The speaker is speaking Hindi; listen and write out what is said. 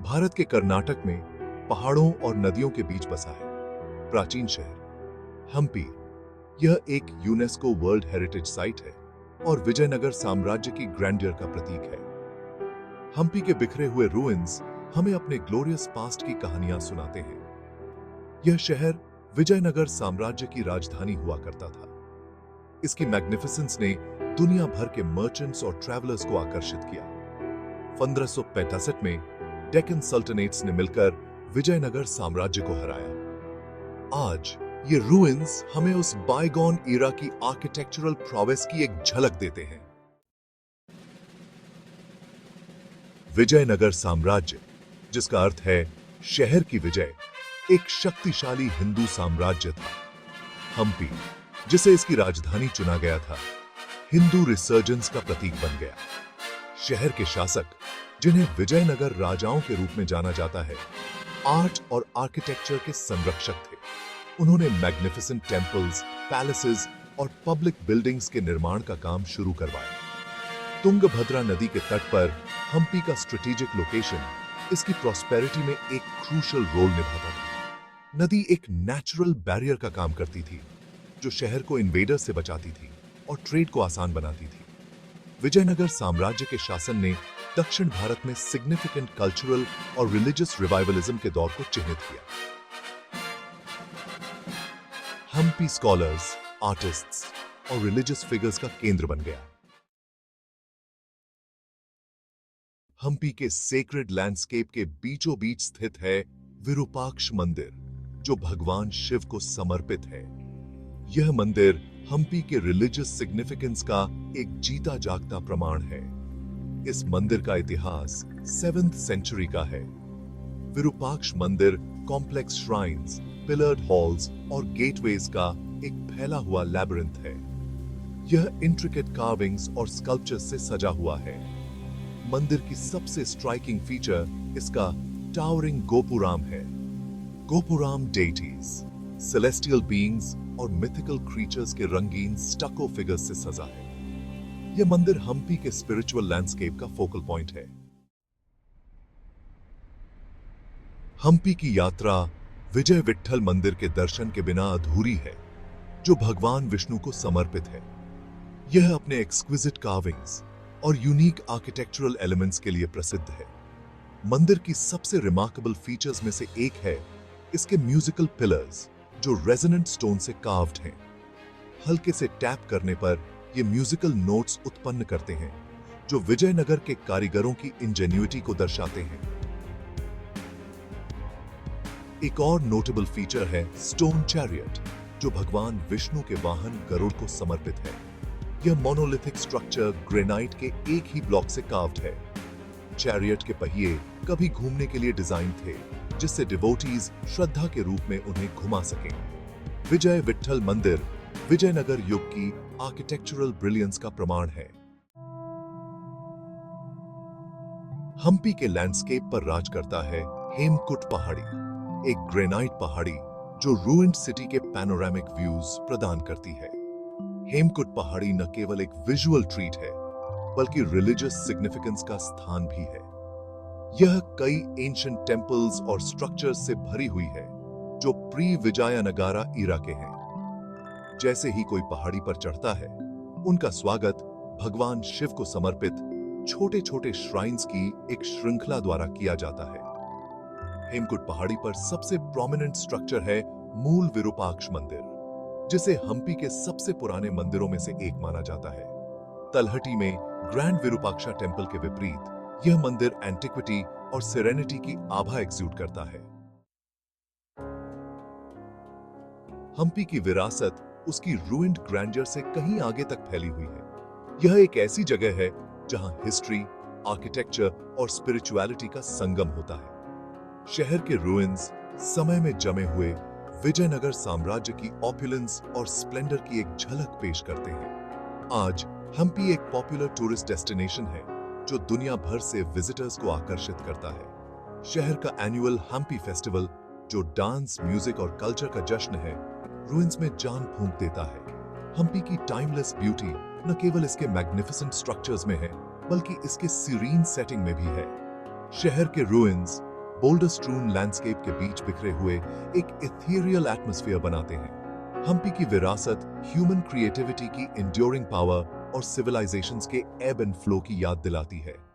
भारत के कर्नाटक में पहाड़ों और नदियों के बीच बसा है प्राचीन शहर हम्पी। यह एक यूनेस्को वर्ल्ड हेरिटेज साइट है और विजयनगर साम्राज्य की ग्रैंडियर का प्रतीक है। हम्पी के बिखरे हुए रूइंस हमें अपने ग्लोरियस पास्ट की कहानियां सुनाते हैं। यह शहर विजयनगर साम्राज्य की राजधानी हुआ करता था। इसकी मैग्निफिसेंस ने दुनिया भर के मर्चेंट्स और ट्रैवलर्स को आकर्षित किया। 1565 में डेक्कन सल्तनेट्स ने मिलकर विजयनगर साम्राज्य को हराया। आज ये रूइंस हमें उस बायगॉन ईरा की आर्किटेक्चरल प्रोवेस की एक झलक देते हैं। विजयनगर साम्राज्य, जिसका अर्थ है शहर की विजय, एक शक्तिशाली हिंदू साम्राज्य था। हम्पी, जिसे इसकी राजधानी चुना गया था, हिंदू रिसर्जेंस का प्रतीक बन गया। शहर के शासक, जिन्हें विजयनगर राजाओं के रूप में जाना जाता है, आर्ट और आर्किटेक्चर के संरक्षक थे। उन्होंने मैग्निफिसेंट टेम्पल्स, पैलेसेस और पब्लिक बिल्डिंग्स के निर्माण का काम शुरू करवाया। तुंगभद्रा नदी के तट पर हम्पी का स्ट्रेटेजिक लोकेशन इसकी प्रॉस्पेरिटी में एक क्रूशल रोल निभाता था। नदी एक नेचुरल बैरियर का काम करती थी, जो शहर को इन्वेडर्स से बचाती थी और ट्रेड को आसान बनाती थी। विजयनगर साम्राज्य के शासन ने दक्षिण भारत में सिग्निफिकेंट कल्चरल और रिलीजियस रिवाइवलिज्म के दौर को चिह्नित किया। हम्पी स्कॉलर्स, आर्टिस्ट्स और रिलीजियस फिगर्स का केंद्र बन गया। हम्पी के सेक्रेड लैंडस्केप के बीचों बीच स्थित है विरूपाक्ष मंदिर, जो भगवान शिव को समर्पित है। यह मंदिर हम्पी के रिलीजियस सिग्निफिकेंस का एक जीता जागता प्रमाण है। इस मंदिर का इतिहास 7th सेंचुरी का है। विरूपाक्ष मंदिर कॉम्प्लेक्स श्राइन्स, पिलर्ड हॉल्स और गेटवेज का एक फैला हुआ लैबिरिंथ है। यह इंट्रिकेट कार्विंग्स और स्कल्पचर्स से सजा हुआ है। मंदिर की सबसे स्ट्राइकिंग फीचर इसका टावरिंग गोपुराम है। गोपुराम डेटीज, सेलेस्टियल बीइंग्स और मिथिकल क्रीचर्स के रंगीन स्टको फिगर्स से सजा है। यह मंदिर हम्पी के स्पिरिचुअल लैंडस्केप का फोकल पॉइंट है। हम्पी की यात्रा विजय विट्ठल मंदिर के दर्शन के बिना अधूरी है, जो भगवान विष्णु को समर्पित है। यह अपने एक्सक्विजिट कार्विंग्स और यूनिक आर्किटेक्चरल एलिमेंट्स के लिए प्रसिद्ध है। मंदिर की सबसे रिमार्केबल फीचर्स में से एक है इसके म्यूजिकल पिलर्स, जो रेजोनेंट स्टोन से कार्व्ड हैं। हल्के से टैप करने पर ये म्यूजिकल नोट्स उत्पन्न करते हैं, जो विजयनगर के कारीगरों की इंजेन्युइटी को दर्शाते हैं। एक और नोटेबल फीचर है स्टोन चैरियट, जो भगवान विष्णु के वाहन गरुड़ को समर्पित है। यह मोनोलिथिक स्ट्रक्चर ग्रेनाइट के एक ही ब्लॉक से कार्व्ड है। चैरियट के पहिए कभी घूमने के लिए डिजाइन थे, जिससे डिवोटीज श्रद्धा के रूप में उन्हें घुमा सकें। विजय विट्ठल मंदिर विजयनगर युग की आर्किटेक्चरल ब्रिलियंस का प्रमाण है। हम्पी के लैंडस्केप पर राज करता है हेमकुट पहाड़ी, एक ग्रेनाइट पहाड़ी जो रूइंड सिटी के पैनोरामिक व्यूज प्रदान करती है। हेमकुट पहाड़ी न केवल एक विजुअल ट्रीट है, बल्कि रिलीजियस सिग्निफिकेंस का स्थान भी है। यह कई एंशिएंट टेम्पल्स और स्ट्रक्चर्स से भरी हुई है, जो प्री विजयनगरा ईरा के हैं। जैसे ही कोई पहाड़ी पर चढ़ता है, उनका स्वागत भगवान शिव को समर्पित छोटे छोटे श्राइन्स की एक श्रृंखला द्वारा किया जाता है। हेमकुट पहाड़ी पर सबसे प्रोमिनेंट स्ट्रक्चर है मूल विरूपाक्ष मंदिर, जिसे हम्पी के सबसे पुराने मंदिरों में से एक माना जाता है। तलहटी में ग्रैंड विरूपाक्षा टेम्पल के विपरीत यह मंदिर एंटिक्विटी और सेरेनिटी की आभा एक्सूट करता है। हम्पी की विरासत उसकी रूइंड ग्रैंडियर से कहीं आगे तक फैली हुई है। यह एक ऐसी जगह है जहां हिस्ट्री, आर्किटेक्चर और स्पिरिचुअलिटी का संगम होता है। शहर के रूइंस समय में जमे हुए विजयनगर साम्राज्य की ऑपुलेंस और स्प्लेंडर की एक झलक पेश करते हैं। आज हम्पी एक पॉपुलर टूरिस्ट डेस्टिनेशन है, जो दुनिया भर से विजिटर्स को आकर्षित करता है। शहर का एनुअल हम्पी फेस्टिवल, जो डांस, म्यूजिक और कल्चर का जश्न है, रूइंस में जान फूंक देता है। हम्पी की टाइमलेस ब्यूटी न केवल इसके मैग्निफिसेंट स्ट्रक्चर्स में है, बल्कि इसके सीरीन सेटिंग में भी है। शहर के रूइंस बोल्डर स्ट्रून लैंडस्केप के बीच बिखरे हुए एक इथेरियल एटमॉस्फेयर बनाते हैं। हम्पी की विरासत ह्यूमन क्रिएटिविटी की इंड्योरिंग पावर और सिविलाइजेशंस के एब एंड फ्लो की याद दिलाती है।